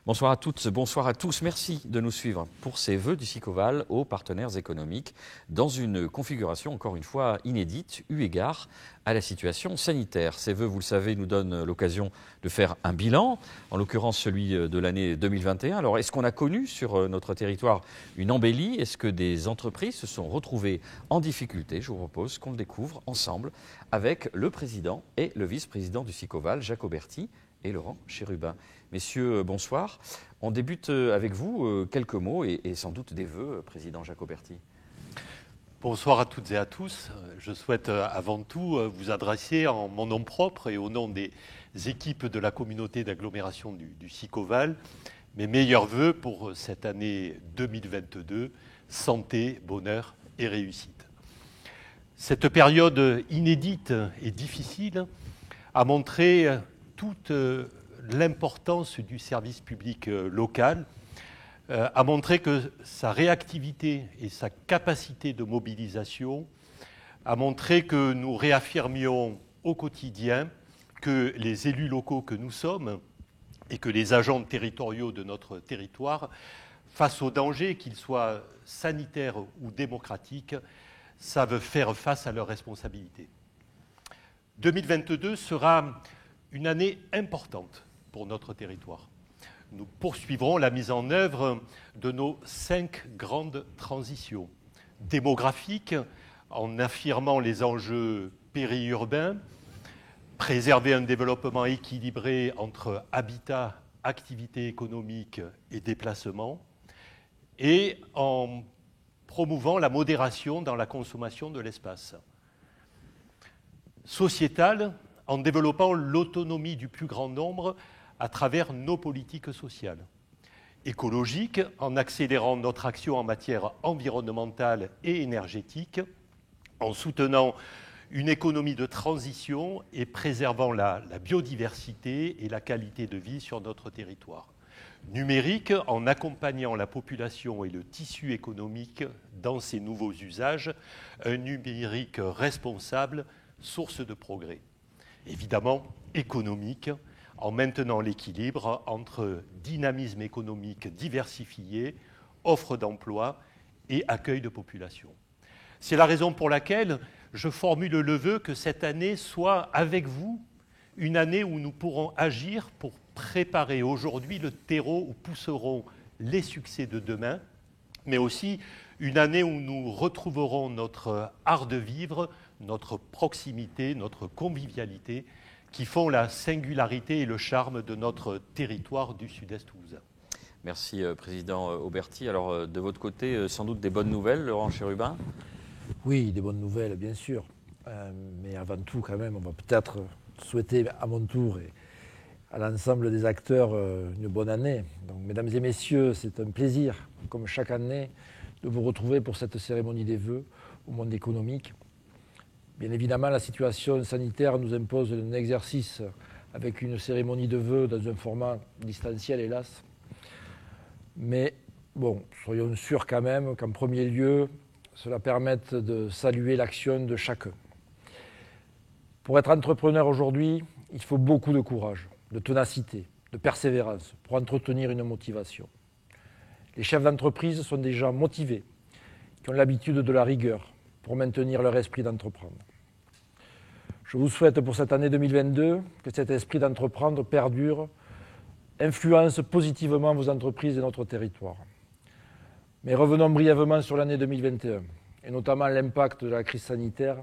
Bonsoir à toutes, bonsoir à tous. Merci de nous suivre pour ces vœux du SICOVAL aux partenaires économiques dans une configuration encore une fois inédite eu égard à la situation sanitaire. Ces vœux, vous le savez, nous donnent l'occasion de faire un bilan, en l'occurrence celui de l'année 2021. Alors, est-ce qu'on a connu sur notre territoire une embellie? Est-ce que des entreprises se sont retrouvées en difficulté? Je vous propose qu'on le découvre ensemble avec le président et le vice-président du SICOVAL, Jacques Auberty et Laurent Chérubin. Messieurs, bonsoir. On débute avec vous. Quelques mots et sans doute des vœux, président Jacques Auberty. Bonsoir à toutes et à tous. Je souhaite avant tout vous adresser en mon nom propre et au nom des équipes de la communauté d'agglomération du SICOVAL mes meilleurs vœux pour cette année 2022, santé, bonheur et réussite. Cette période inédite et difficile a montré toute l'importance du service public local, a montré que sa réactivité et sa capacité de mobilisation a montré que nous réaffirmions au quotidien que les élus locaux que nous sommes et que les agents territoriaux de notre territoire, face aux dangers, qu'ils soient sanitaires ou démocratiques, savent faire face à leurs responsabilités. 2022 sera une année importante pour notre territoire. Nous poursuivrons la mise en œuvre de nos 5 grandes transitions démographiques en affirmant les enjeux périurbains, préserver un développement équilibré entre habitat, activité économique et déplacement, et en promouvant la modération dans la consommation de l'espace. Sociétale, en développant l'autonomie du plus grand nombre à travers nos politiques sociales. Écologique, en accélérant notre action en matière environnementale et énergétique, en soutenant une économie de transition et préservant la biodiversité et la qualité de vie sur notre territoire. Numérique, en accompagnant la population et le tissu économique dans ces nouveaux usages, un numérique responsable, source de progrès. Évidemment, économique, en maintenant l'équilibre entre dynamisme économique diversifié, offre d'emploi et accueil de population. C'est la raison pour laquelle je formule le vœu que cette année soit, avec vous, une année où nous pourrons agir pour préparer aujourd'hui le terreau où pousseront les succès de demain, mais aussi une année où nous retrouverons notre art de vivre, notre proximité, notre convivialité, qui font la singularité et le charme de notre territoire du sud-est toulousain. Merci, président Auberty. Alors, de votre côté, sans doute des bonnes nouvelles, Laurent Chérubin? Oui, des bonnes nouvelles, bien sûr. Mais avant tout, quand même, on va peut-être souhaiter à mon tour et à l'ensemble des acteurs une bonne année. Donc, mesdames et messieurs, c'est un plaisir, comme chaque année, de vous retrouver pour cette cérémonie des vœux au monde économique. Bien évidemment, la situation sanitaire nous impose un exercice avec une cérémonie de vœux dans un format distanciel, hélas. Mais bon, soyons sûrs quand même qu'en premier lieu, cela permette de saluer l'action de chacun. Pour être entrepreneur aujourd'hui, il faut beaucoup de courage, de ténacité, de persévérance pour entretenir une motivation. Les chefs d'entreprise sont des gens motivés, qui ont l'habitude de la rigueur pour maintenir leur esprit d'entreprendre. Je vous souhaite pour cette année 2022 que cet esprit d'entreprendre perdure, influence positivement vos entreprises et notre territoire. Mais revenons brièvement sur l'année 2021, et notamment l'impact de la crise sanitaire,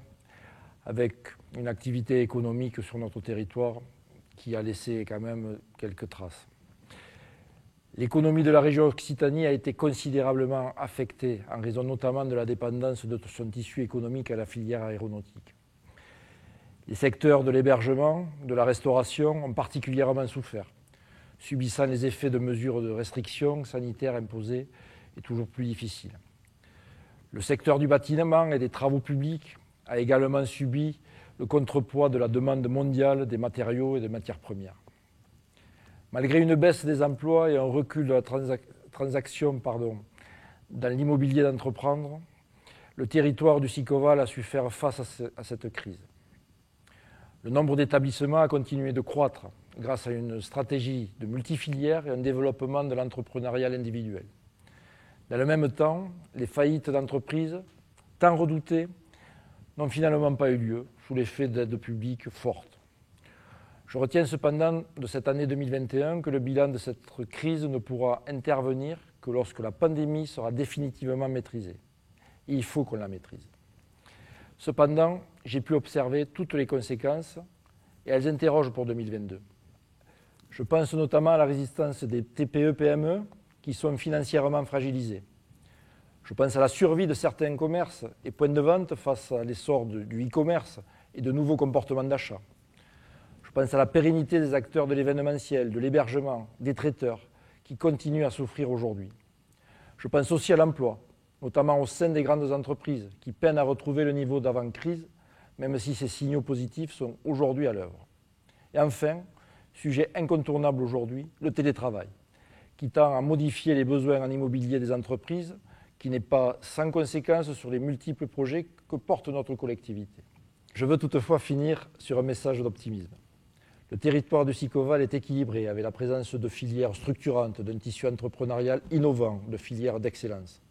avec une activité économique sur notre territoire qui a laissé quand même quelques traces. L'économie de la région Occitanie a été considérablement affectée, en raison notamment de la dépendance de son tissu économique à la filière aéronautique. Les secteurs de l'hébergement, de la restauration ont particulièrement souffert, subissant les effets de mesures de restriction sanitaires imposées et toujours plus difficiles. Le secteur du bâtiment et des travaux publics a également subi le contrepoids de la demande mondiale des matériaux et des matières premières. Malgré une baisse des emplois et un recul de la transaction dans l'immobilier d'entreprendre, le territoire du SICOVAL a su faire face à cette crise. Le nombre d'établissements a continué de croître grâce à une stratégie de multifilières et un développement de l'entrepreneuriat individuel. Dans le même temps, les faillites d'entreprises, tant redoutées, n'ont finalement pas eu lieu sous l'effet d'aides publiques fortes. Je retiens cependant de cette année 2021 que le bilan de cette crise ne pourra intervenir que lorsque la pandémie sera définitivement maîtrisée. Et il faut qu'on la maîtrise. Cependant, j'ai pu observer toutes les conséquences et elles interrogent pour 2022. Je pense notamment à la résistance des TPE-PME qui sont financièrement fragilisés. Je pense à la survie de certains commerces et points de vente face à l'essor du e-commerce et de nouveaux comportements d'achat. Je pense à la pérennité des acteurs de l'événementiel, de l'hébergement, des traiteurs, qui continuent à souffrir aujourd'hui. Je pense aussi à l'emploi, notamment au sein des grandes entreprises, qui peinent à retrouver le niveau d'avant-crise, même si ces signaux positifs sont aujourd'hui à l'œuvre. Et enfin, sujet incontournable aujourd'hui, le télétravail, qui tend à modifier les besoins en immobilier des entreprises, qui n'est pas sans conséquence sur les multiples projets que porte notre collectivité. Je veux toutefois finir sur un message d'optimisme. Le territoire du Sicoval est équilibré avec la présence de filières structurantes, d'un tissu entrepreneurial innovant, de filières d'excellence.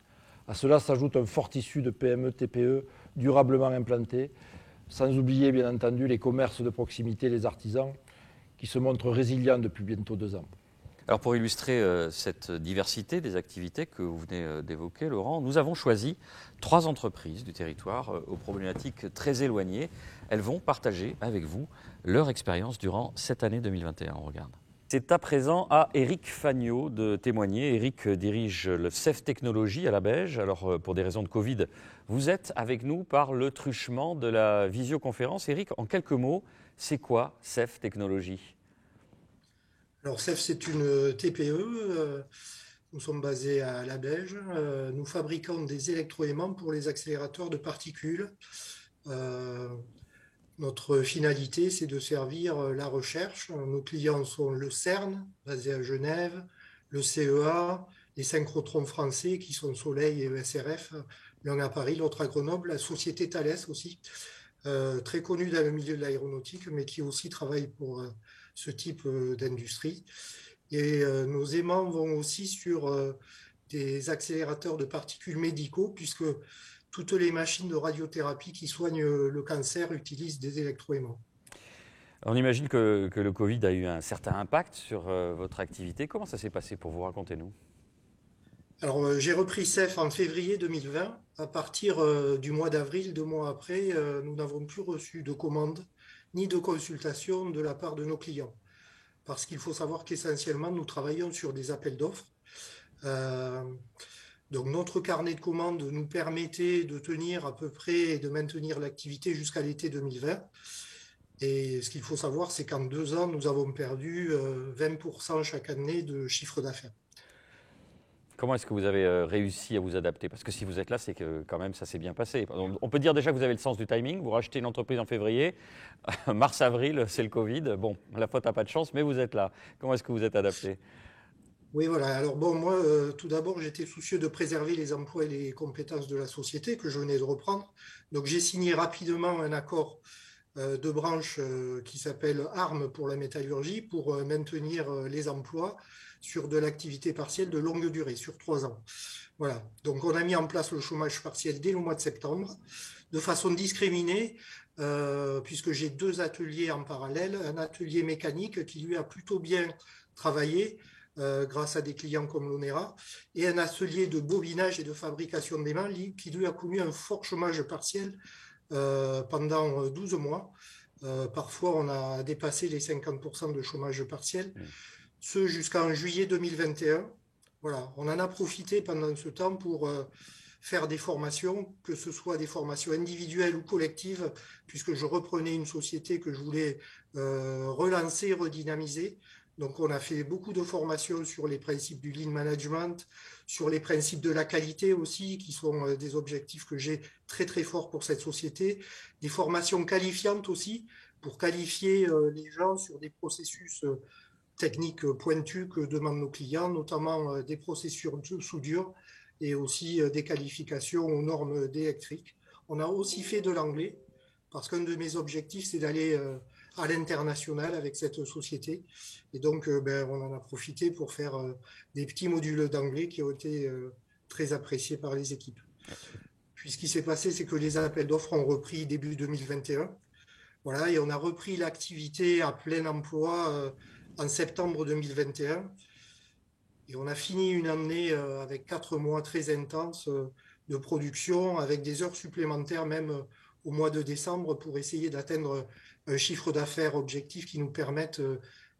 À cela s'ajoute un fort tissu de PME, TPE durablement implantés, sans oublier bien entendu les commerces de proximité, les artisans, qui se montrent résilients depuis bientôt 2 ans. Alors pour illustrer cette diversité des activités que vous venez d'évoquer, Laurent, nous avons choisi 3 entreprises du territoire aux problématiques très éloignées. Elles vont partager avec vous leur expérience durant cette année 2021. On regarde. C'est à présent à Éric Fagnot de témoigner. Éric dirige le CEF Technologies à la Beige. Alors pour des raisons de Covid, vous êtes avec nous par le truchement de la visioconférence. Éric, en quelques mots, c'est quoi CEF Technologies ? Alors CEF, c'est une TPE. Nous sommes basés à la Beige. Nous fabriquons des électroaimants pour les accélérateurs de particules. Notre finalité, c'est de servir la recherche. Nos clients sont le CERN, basé à Genève, le CEA, les synchrotrons français qui sont Soleil et ESRF, l'un à Paris, l'autre à Grenoble, la société Thales aussi, très connue dans le milieu de l'aéronautique, mais qui aussi travaille pour ce type d'industrie. Et nos aimants vont aussi sur des accélérateurs de particules médicaux, puisque toutes les machines de radiothérapie qui soignent le cancer utilisent des électroaimants. On imagine que le Covid a eu un certain impact sur votre activité. Comment ça s'est passé pour vous? Racontez-nous. Alors, j'ai repris CEF en février 2020. À partir du mois d'avril, 2 mois après, nous n'avons plus reçu de commandes ni de consultations de la part de nos clients. Parce qu'il faut savoir qu'essentiellement, nous travaillons sur des appels d'offres. Donc notre carnet de commandes nous permettait de tenir à peu près et de maintenir l'activité jusqu'à l'été 2020. Et ce qu'il faut savoir, c'est qu'en 2 ans, nous avons perdu 20% chaque année de chiffre d'affaires. Comment est-ce que vous avez réussi à vous adapter? Parce que si vous êtes là, c'est que quand même ça s'est bien passé. On peut dire déjà que vous avez le sens du timing. Vous rachetez une entreprise en février, mars-avril, c'est le Covid. Bon, la faute n'a pas de chance, mais vous êtes là. Comment est-ce que vous êtes adapté? Oui, voilà. Alors bon, moi, tout d'abord, j'étais soucieux de préserver les emplois et les compétences de la société que je venais de reprendre. Donc j'ai signé rapidement un accord de branche qui s'appelle ARM pour la métallurgie pour maintenir les emplois sur de l'activité partielle de longue durée, sur 3 ans. Voilà. Donc on a mis en place le chômage partiel dès le mois de septembre, de façon discriminée, puisque j'ai 2 ateliers en parallèle, un atelier mécanique qui lui a plutôt bien travaillé, grâce à des clients comme l'ONERA, et un atelier de bobinage et de fabrication d'aimants qui lui a connu un fort chômage partiel pendant 12 mois. Parfois, on a dépassé les 50% de chômage partiel, ce jusqu'en juillet 2021. Voilà, on en a profité pendant ce temps pour faire des formations, que ce soit des formations individuelles ou collectives, puisque je reprenais une société que je voulais relancer, redynamiser. Donc, on a fait beaucoup de formations sur les principes du lean management, sur les principes de la qualité aussi, qui sont des objectifs que j'ai très, très forts pour cette société. Des formations qualifiantes aussi, pour qualifier les gens sur des processus techniques pointus que demandent nos clients, notamment des processus de soudure et aussi des qualifications aux normes d'électrique. On a aussi fait de l'anglais, parce qu'un de mes objectifs, c'est d'aller à l'international avec cette société. Et donc, on en a profité pour faire des petits modules d'anglais qui ont été très appréciés par les équipes. Puis ce qui s'est passé, c'est que les appels d'offres ont repris début 2021. Voilà, et on a repris l'activité à plein emploi en septembre 2021. Et on a fini une année avec 4 mois très intenses de production, avec des heures supplémentaires même au mois de décembre pour essayer d'atteindre un chiffre d'affaires objectif qui nous permette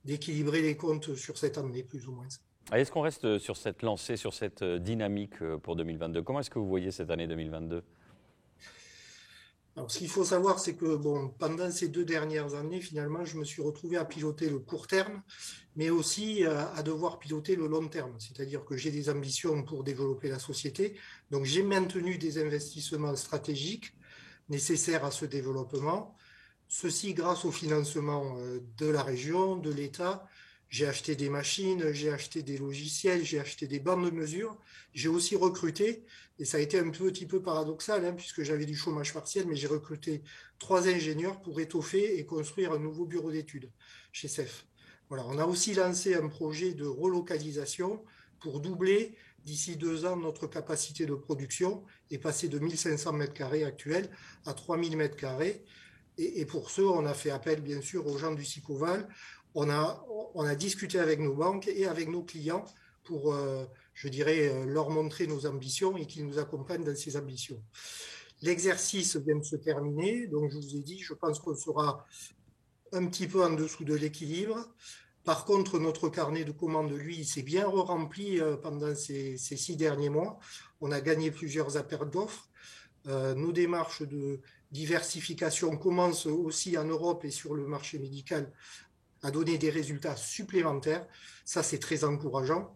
d'équilibrer les comptes sur cette année, plus ou moins. Est-ce qu'on reste sur cette lancée, sur cette dynamique pour 2022 ? Comment est-ce que vous voyez cette année 2022 ? Alors, ce qu'il faut savoir, c'est que pendant ces 2 dernières années, finalement, je me suis retrouvé à piloter le court terme, mais aussi à devoir piloter le long terme. C'est-à-dire que j'ai des ambitions pour développer la société. Donc, j'ai maintenu des investissements stratégiques nécessaires à ce développement. Ceci grâce au financement de la région, de l'État. J'ai acheté des machines, j'ai acheté des logiciels, j'ai acheté des bandes de mesure. J'ai aussi recruté, et ça a été un petit peu paradoxal, puisque j'avais du chômage partiel, mais j'ai recruté 3 ingénieurs pour étoffer et construire un nouveau bureau d'études chez CEF. Voilà, on a aussi lancé un projet de relocalisation pour doubler d'ici 2 ans notre capacité de production et passer de 1500 m² actuels à 3000 m². Et pour ce, on a fait appel bien sûr aux gens du Sicoval. On a discuté avec nos banques et avec nos clients pour, leur montrer nos ambitions et qu'ils nous accompagnent dans ces ambitions. L'exercice vient de se terminer, donc je vous ai dit, je pense qu'on sera un petit peu en dessous de l'équilibre. Par contre, notre carnet de commandes, lui, il s'est bien rempli pendant ces 6 derniers mois. On a gagné plusieurs appels d'offres. Nos démarches de diversification commencent aussi en Europe et sur le marché médical à donner des résultats supplémentaires. Ça, c'est très encourageant.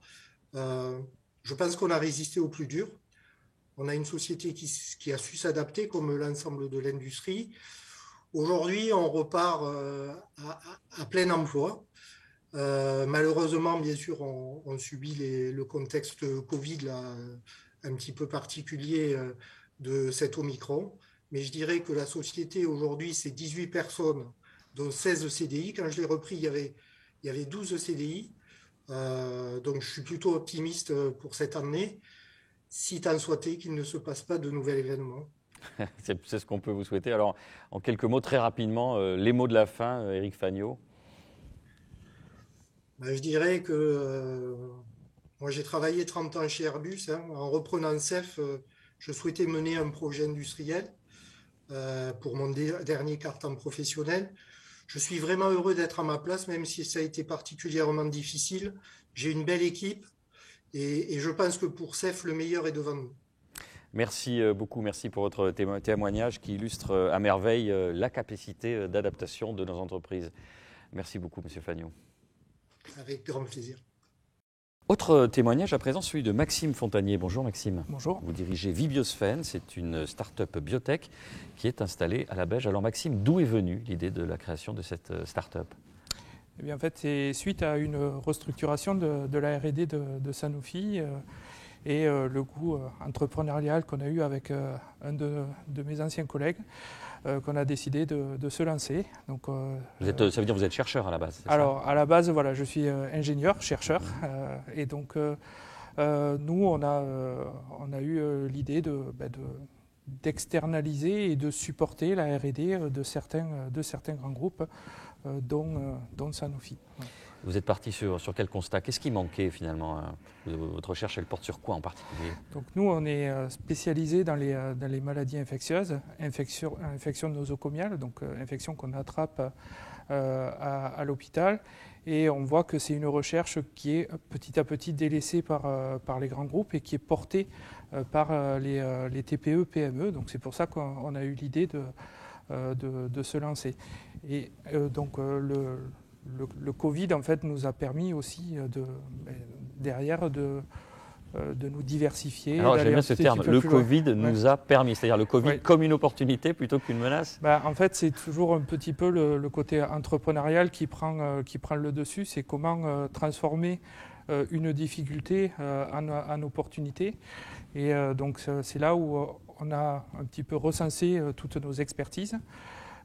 Je pense qu'on a résisté au plus dur. On a une société qui a su s'adapter, comme l'ensemble de l'industrie. Aujourd'hui, on repart à plein emploi. Malheureusement, bien sûr, on subit le contexte Covid là, un petit peu particulier de cet Omicron. Mais je dirais que la société, aujourd'hui, c'est 18 personnes, dont 16 CDI. Quand je l'ai repris, il y avait 12 CDI. Donc, je suis plutôt optimiste pour cette année, si tant souhaité qu'il ne se passe pas de nouvel événement. C'est ce qu'on peut vous souhaiter. Alors, en quelques mots, très rapidement, les mots de la fin, Éric Fagnaud. Je dirais que moi, j'ai travaillé 30 ans chez Airbus. En reprenant CEF, je souhaitais mener un projet industriel pour mon dernier carton professionnel. Je suis vraiment heureux d'être à ma place, même si ça a été particulièrement difficile. J'ai une belle équipe et je pense que pour CEF, le meilleur est devant nous. Merci beaucoup, merci pour votre témoignage qui illustre à merveille la capacité d'adaptation de nos entreprises. Merci beaucoup, Monsieur Fagnaud. Avec grand plaisir. Autre témoignage à présent, celui de Maxime Fontanier. Bonjour Maxime. Bonjour. Vous dirigez Vibiosfen, c'est une start-up biotech qui est installée à la Beige. Alors Maxime, d'où est venue l'idée de la création de cette start-up ? Eh bien, en fait, c'est suite à une restructuration de la R&D de Sanofi et le goût entrepreneurial qu'on a eu avec un de mes anciens collègues, qu'on a décidé de se lancer. Donc, ça veut dire que vous êtes chercheur à la base, c'est alors, ça ? À la base, voilà, je suis ingénieur, chercheur. Et donc, nous, on a eu l'idée d'externaliser et de supporter la R&D de certains grands groupes, dont Sanofi. Vous êtes parti sur quel constat ? Qu'est-ce qui manquait finalement ? Votre recherche, elle porte sur quoi en particulier ? Donc nous, on est spécialisé dans les maladies infectieuses, infections nosocomiales, donc infections qu'on attrape à l'hôpital. Et on voit que c'est une recherche qui est petit à petit délaissée par les grands groupes et qui est portée par les TPE, PME. Donc c'est pour ça qu'on a eu l'idée de se lancer. Et donc le Covid, en fait, nous a permis aussi derrière de nous diversifier. Alors j'aime bien ce terme, le Covid nous a permis, c'est-à-dire le Covid comme une opportunité plutôt qu'une menace. En fait, c'est toujours un petit peu le côté entrepreneurial qui prend le dessus, c'est comment transformer une difficulté en opportunité. Et donc c'est là où on a un petit peu recensé toutes nos expertises.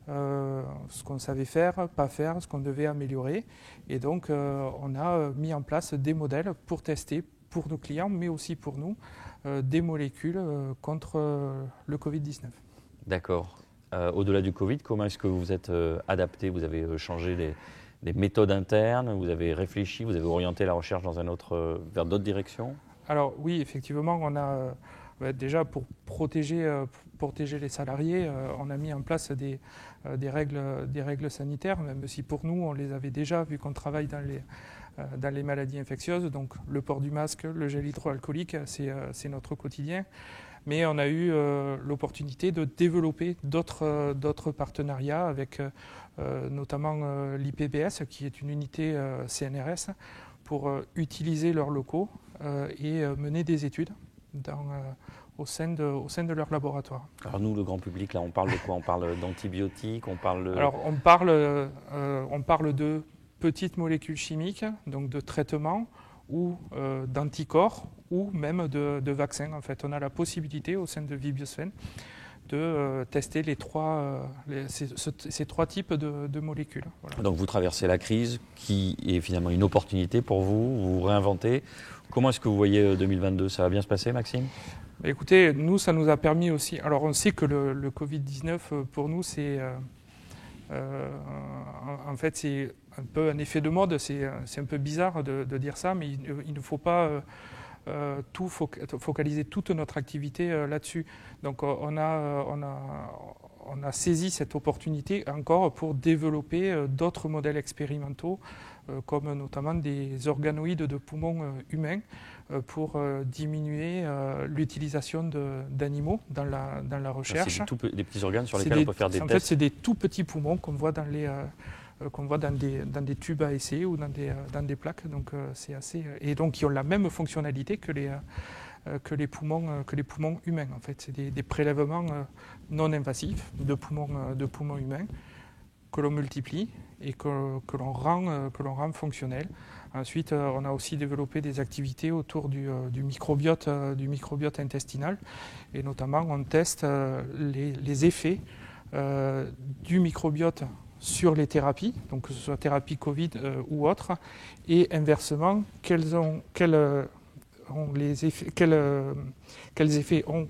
ce qu'on savait faire, pas faire, ce qu'on devait améliorer. Et donc, on a mis en place des modèles pour tester pour nos clients, mais aussi pour nous, des molécules contre le Covid-19. D'accord. Au-delà du Covid, comment est-ce que vous êtes adapté? Vous avez changé des méthodes internes, vous avez réfléchi, vous avez orienté la recherche vers d'autres directions? Alors oui, effectivement, on a déjà pour protéger les salariés, on a mis en place des règles sanitaires, même si pour nous, on les avait déjà, vu qu'on travaille dans les maladies infectieuses. Donc le port du masque, le gel hydroalcoolique, c'est notre quotidien. Mais on a eu l'opportunité de développer d'autres partenariats avec notamment l'IPBS, qui est une unité CNRS, pour utiliser leurs locaux et mener des études au sein de leur laboratoire. Alors nous, le grand public, là, on parle de quoi? On parle d'antibiotiques, on parle de... Alors on parle de petites molécules chimiques, donc de traitements ou d'anticorps ou même de vaccins. En fait, on a la possibilité au sein de Vibiosfen de tester ces trois types de molécules. Voilà. Donc vous traversez la crise qui est finalement une opportunité pour vous, vous réinventez. Comment est-ce que vous voyez 2022? Ça va bien se passer, Maxime? Écoutez, nous, ça nous a permis aussi... Alors on sait que le Covid-19, pour nous, c'est... en fait, c'est un peu un effet de mode, c'est un peu bizarre de dire ça, mais il ne faut pas focaliser toute notre activité là-dessus. Donc on a saisi cette opportunité encore pour développer d'autres modèles expérimentaux, comme notamment des organoïdes de poumons humains, pour diminuer l'utilisation d'animaux dans la recherche. C'est des petits organes sur lesquels on peut faire des tests. En fait, c'est des tout petits poumons qu'on voit dans des tubes à essai ou dans des plaques. Donc, c'est assez, et donc, qui ont la même fonctionnalité que les poumons humains. En fait, c'est des prélèvements non invasifs de poumons humains que l'on multiplie et que l'on rend fonctionnels. Ensuite, on a aussi développé des activités autour du microbiote intestinal, et notamment on teste les effets du microbiote sur les thérapies, donc que ce soit thérapie Covid ou autre, et inversement, quels effets ont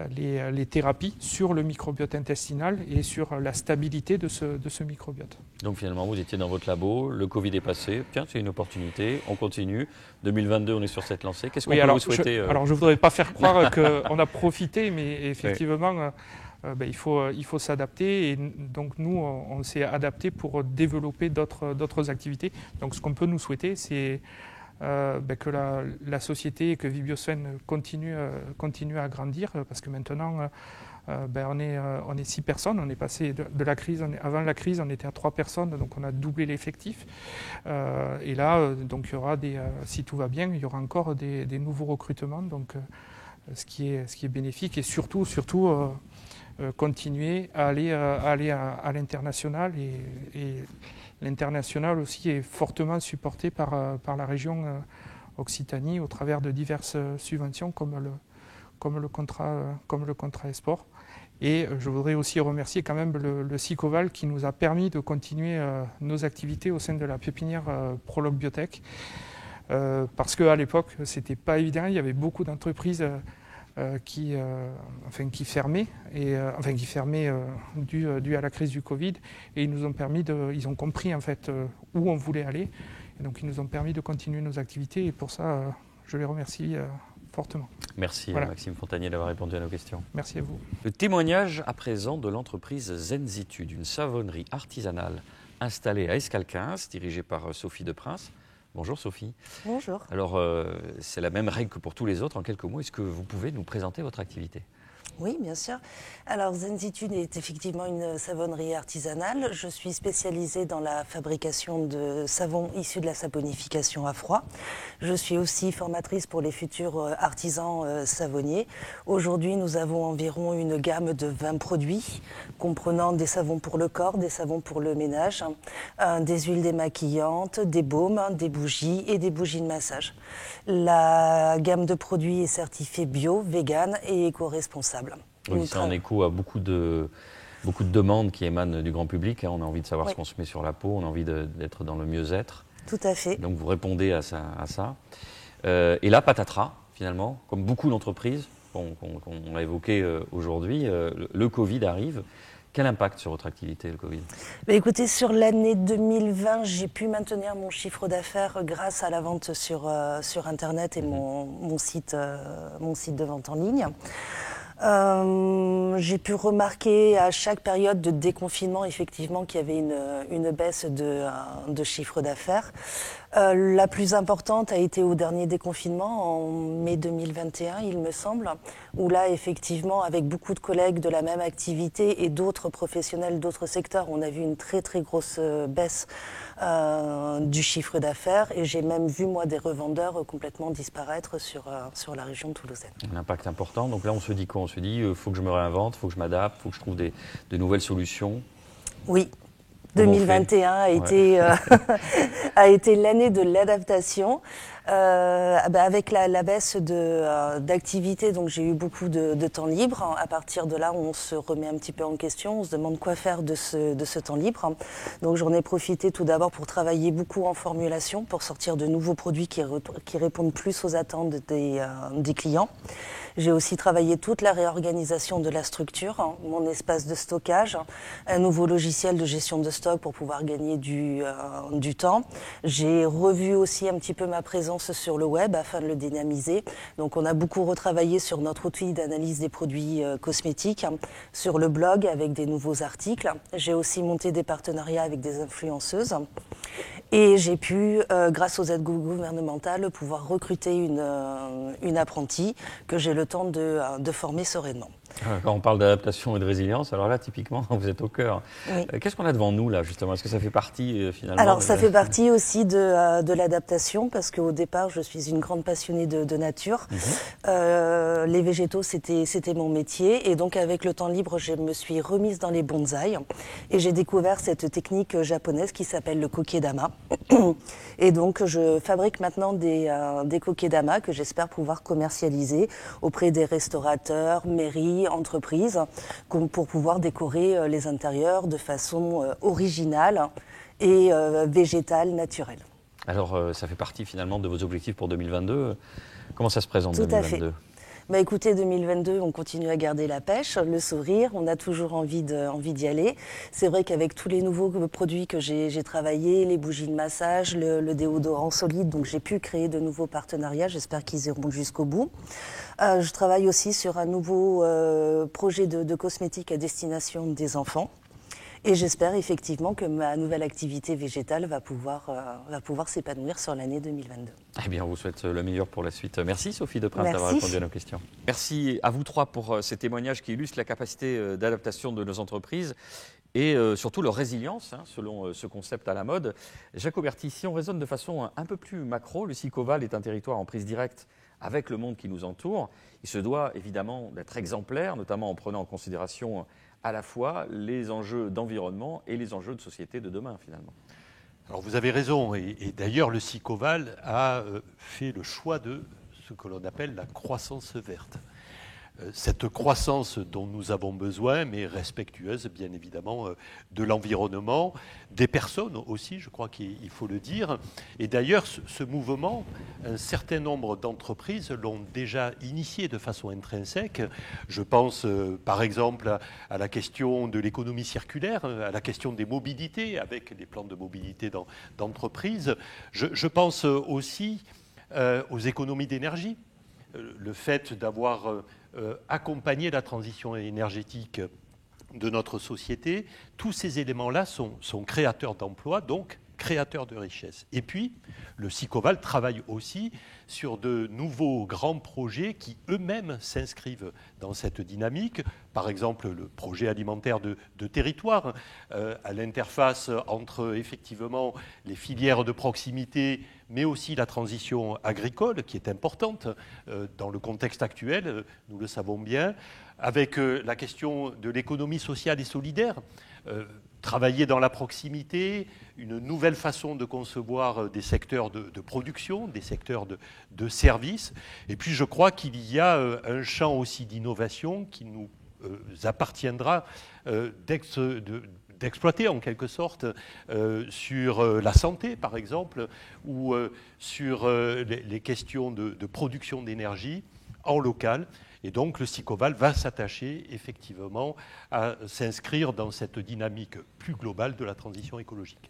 les thérapies sur le microbiote intestinal et sur la stabilité de ce microbiote. Donc finalement, vous étiez dans votre labo, le Covid est passé, tiens, c'est une opportunité, on continue. 2022, on est sur cette lancée. Qu'est-ce qu'on peut vous souhaiter Alors je ne voudrais pas faire croire qu'on a profité, mais effectivement, il faut s'adapter. Et donc nous, on s'est adapté pour développer d'autres activités. Donc ce qu'on peut nous souhaiter, c'est que la société et que Vibiosfen continue à grandir, parce que maintenant on est 6 personnes, on est passé de la crise, avant la crise on était à 3 personnes, donc on a doublé l'effectif, et là donc il y aura si tout va bien, il y aura encore des nouveaux recrutements, donc ce qui est bénéfique, et surtout continuer à aller à l'international, et l'international aussi est fortement supporté par la région Occitanie au travers de diverses subventions comme le contrat export. Et je voudrais aussi remercier quand même le Sicoval qui nous a permis de continuer nos activités au sein de la pépinière Prolog Biotech, parce qu'à l'époque c'était pas évident, il y avait beaucoup d'entreprises qui fermaient, dû à la crise du Covid, et ils ont compris en fait où on voulait aller, et donc ils nous ont permis de continuer nos activités, et pour ça je les remercie fortement. Merci Maxime Fontanier d'avoir répondu à nos questions. Merci à vous. Le témoignage à présent de l'entreprise Zenzitude, une savonnerie artisanale installée à Escalquens, dirigée par Sophie Deprince. Bonjour Sophie. Bonjour. Alors, c'est la même règle que pour tous les autres. En quelques mots, est-ce que vous pouvez nous présenter votre activité ? Oui, bien sûr. Alors, Zenzitude est effectivement une savonnerie artisanale. Je suis spécialisée dans la fabrication de savons issus de la saponification à froid. Je suis aussi formatrice pour les futurs artisans savonniers. Aujourd'hui, nous avons environ une gamme de 20 produits, comprenant des savons pour le corps, des savons pour le ménage, des huiles démaquillantes, des baumes, des bougies et des bougies de massage. La gamme de produits est certifiée bio, vegan et éco-responsable. Oui, c'est en écho à beaucoup de beaucoup de demandes qui émanent du grand public. On a envie de savoir Oui. ce qu'on se met sur la peau, on a envie d'être dans le mieux-être. Tout à fait. Donc vous répondez à ça. Et là, patatras, finalement, comme beaucoup d'entreprises qu'on a évoquées aujourd'hui, le Covid arrive. Quel impact sur votre activité, le Covid ? Écoutez, sur l'année 2020, j'ai pu maintenir mon chiffre d'affaires grâce à la vente sur Internet et mon site de vente en ligne. J'ai pu remarquer à chaque période de déconfinement effectivement qu'il y avait une baisse de chiffre d'affaires. La plus importante a été au dernier déconfinement en mai 2021, il me semble, où là effectivement avec beaucoup de collègues de la même activité et d'autres professionnels d'autres secteurs, on a vu une très très grosse baisse du chiffre d'affaires et j'ai même vu moi des revendeurs complètement disparaître sur la région toulousaine. Un impact important. Donc là on se dit quoi ? On se dit faut que je me réinvente, faut que je m'adapte, faut que je trouve de nouvelles solutions. Oui. 2021 a été l'année de l'adaptation. Avec la baisse d'activité, donc j'ai eu beaucoup de temps libre. À partir de là, on se remet un petit peu en question, on se demande quoi faire de ce temps libre. Donc j'en ai profité tout d'abord pour travailler beaucoup en formulation, pour sortir de nouveaux produits qui répondent plus aux attentes des clients. J'ai aussi travaillé toute la réorganisation de la structure, mon espace de stockage, un nouveau logiciel de gestion de stock pour pouvoir gagner du temps. J'ai revu aussi un petit peu ma présence sur le web afin de le dynamiser. Donc on a beaucoup retravaillé sur notre outil d'analyse des produits cosmétiques, sur le blog avec des nouveaux articles. J'ai aussi monté des partenariats avec des influenceuses. Et j'ai pu, grâce aux aides gouvernementales, pouvoir recruter une apprentie que j'ai le temps de former sereinement. Quand on parle d'adaptation et de résilience, alors là, typiquement, vous êtes au cœur. Oui. Qu'est-ce qu'on a devant nous, là, justement ? Est-ce que ça fait partie, finalement Alors, ça fait partie aussi de l'adaptation, parce qu'au départ, je suis une grande passionnée de nature. Les végétaux, c'était mon métier. Et donc, avec le temps libre, je me suis remise dans les bonsaïs. Et j'ai découvert cette technique japonaise qui s'appelle le kokedama. Et donc, je fabrique maintenant des kokedama que j'espère pouvoir commercialiser auprès des restaurateurs, mairies, entreprises, pour pouvoir décorer les intérieurs de façon originale et végétale, naturelle. Alors, ça fait partie finalement de vos objectifs pour 2022. Comment ça se présente, Tout 2022 ? Écoutez, 2022, on continue à garder la pêche, le sourire, on a toujours envie d'y aller. C'est vrai qu'avec tous les nouveaux produits que j'ai travaillés, les bougies de massage, le déodorant solide, donc j'ai pu créer de nouveaux partenariats, j'espère qu'ils iront jusqu'au bout. Je travaille aussi sur un nouveau projet de cosmétiques à destination des enfants. Et j'espère effectivement que ma nouvelle activité végétale va pouvoir s'épanouir sur l'année 2022. Eh bien, on vous souhaite le meilleur pour la suite. Merci Sophie Deprince d'avoir Merci. répondu à nos questions. Merci à vous trois pour ces témoignages qui illustrent la capacité d'adaptation de nos entreprises et surtout leur résilience, selon ce concept à la mode. Jacques Auberti, si on raisonne de façon un peu plus macro, le Sicoval est un territoire en prise directe avec le monde qui nous entoure. Il se doit évidemment d'être exemplaire, notamment en prenant en considération à la fois les enjeux d'environnement et les enjeux de société de demain, finalement. Alors vous avez raison, et d'ailleurs le Sicoval a fait le choix de ce que l'on appelle la croissance verte. Cette croissance dont nous avons besoin, mais respectueuse bien évidemment de l'environnement, des personnes aussi, je crois qu'il faut le dire. Et d'ailleurs, ce mouvement, un certain nombre d'entreprises l'ont déjà initié de façon intrinsèque. Je pense par exemple à la question de l'économie circulaire, à la question des mobilités, avec les plans de mobilité d'entreprises. Je pense aussi aux économies d'énergie. Le fait d'avoir accompagner la transition énergétique de notre société, tous ces éléments-là sont créateurs d'emplois, donc créateurs de richesses. Et puis, le Sicoval travaille aussi sur de nouveaux grands projets qui eux-mêmes s'inscrivent dans cette dynamique. Par exemple, le projet alimentaire de territoire, à l'interface entre effectivement les filières de proximité, mais aussi la transition agricole, qui est importante dans le contexte actuel, nous le savons bien, avec la question de l'économie sociale et solidaire, travailler dans la proximité, une nouvelle façon de concevoir des secteurs de production, des secteurs de services. Et puis je crois qu'il y a un champ aussi d'innovation qui nous appartiendra d'exploiter en quelque sorte sur la santé par exemple ou sur les questions de production d'énergie en local. Et donc le SICOVAL va s'attacher effectivement à s'inscrire dans cette dynamique plus globale de la transition écologique.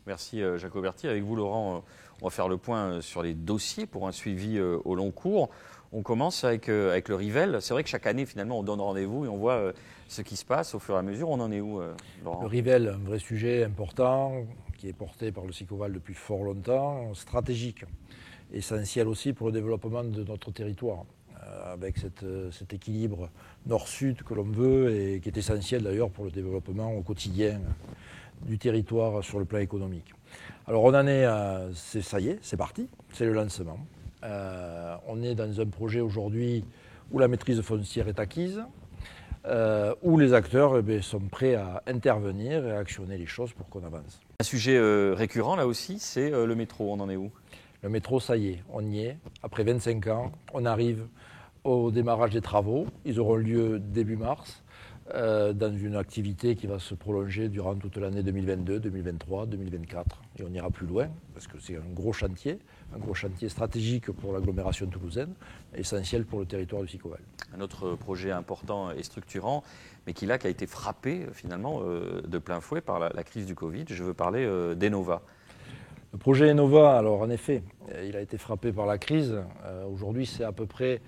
Merci Jacoberti. Avec vous Laurent, on va faire le point sur les dossiers pour un suivi au long cours. On commence avec le Rivel. C'est vrai que chaque année finalement on donne rendez-vous et on voit ce qui se passe au fur et à mesure. On en est où Laurent ? Le Rivel, un vrai sujet important qui est porté par le SICOVAL depuis fort longtemps, stratégique, essentiel aussi pour le développement de notre territoire, avec cet équilibre nord-sud que l'on veut et qui est essentiel d'ailleurs pour le développement au quotidien du territoire sur le plan économique. Alors on en est, ça y est, c'est parti, c'est le lancement. On est dans un projet aujourd'hui où la maîtrise foncière est acquise, où les acteurs sont prêts à intervenir et à actionner les choses pour qu'on avance. Un sujet récurrent là aussi, c'est le métro. On en est où ? Le métro, ça y est, on y est. Après 25 ans, on arrive au démarrage des travaux. Ils auront lieu début mars, dans une activité qui va se prolonger durant toute l'année 2022, 2023, 2024. Et on ira plus loin, parce que c'est un gros chantier stratégique pour l'agglomération toulousaine, essentiel pour le territoire du SICOVAL. Un autre projet important et structurant, mais qui a été frappé finalement de plein fouet par la crise du Covid. Je veux parler d'Enova. Le projet Enova, alors en effet, il a été frappé par la crise. Aujourd'hui, c'est à peu près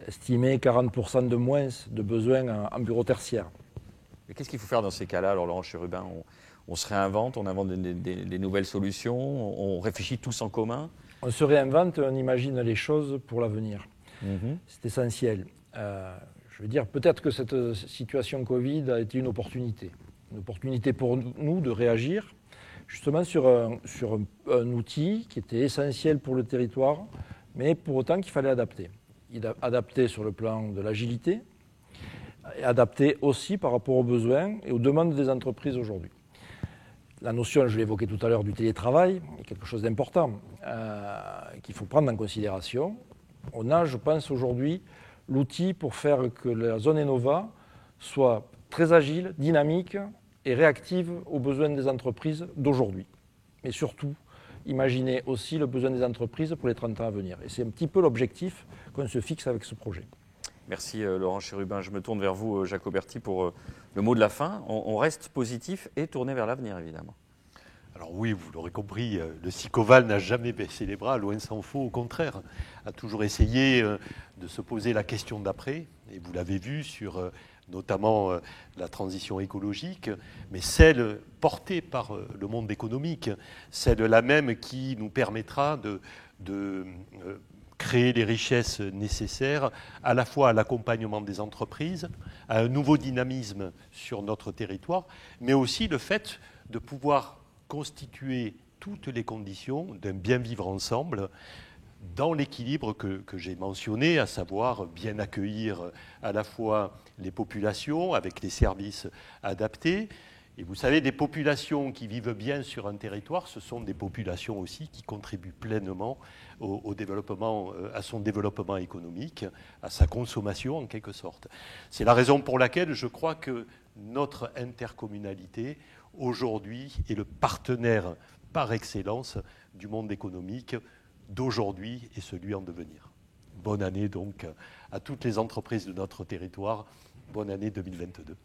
estimé 40% de moins de besoins en bureau tertiaire. Et qu'est-ce qu'il faut faire dans ces cas-là ? Alors Laurent Chérubin, on se réinvente, on invente des nouvelles solutions, on réfléchit tous en commun. On se réinvente, on imagine les choses pour l'avenir. C'est essentiel. Je veux dire, peut-être que cette situation Covid a été une opportunité pour nous de réagir justement sur un outil qui était essentiel pour le territoire, mais pour autant qu'il fallait adapter. Adapter sur le plan de l'agilité, et adapter aussi par rapport aux besoins et aux demandes des entreprises aujourd'hui. La notion, je l'ai évoqué tout à l'heure, du télétravail est quelque chose d'important qu'il faut prendre en considération. On a, je pense, aujourd'hui l'outil pour faire que la zone Enova soit très agile, dynamique et réactive aux besoins des entreprises d'aujourd'hui. Mais surtout, imaginer aussi le besoin des entreprises pour les 30 ans à venir. Et c'est un petit peu l'objectif qu'on se fixe avec ce projet. Merci Laurent Chérubin. Je me tourne vers vous, Jacoberti, pour le mot de la fin. On reste positif et tourné vers l'avenir, évidemment. Alors oui, vous l'aurez compris, le SICOVAL n'a jamais baissé les bras, loin s'en faut, au contraire, a toujours essayé de se poser la question d'après, et vous l'avez vu sur notamment la transition écologique, mais celle portée par le monde économique, celle-là même qui nous permettra de créer les richesses nécessaires à la fois à l'accompagnement des entreprises, à un nouveau dynamisme sur notre territoire, mais aussi le fait de pouvoir constituer toutes les conditions d'un bien vivre ensemble dans l'équilibre que j'ai mentionné, à savoir bien accueillir à la fois les populations avec les services adaptés. Et vous savez, des populations qui vivent bien sur un territoire, ce sont des populations aussi qui contribuent pleinement au développement, à son développement économique, à sa consommation en quelque sorte. C'est la raison pour laquelle je crois que notre intercommunalité, aujourd'hui, est le partenaire par excellence du monde économique d'aujourd'hui et celui en devenir. Bonne année donc à toutes les entreprises de notre territoire. Bonne année 2022.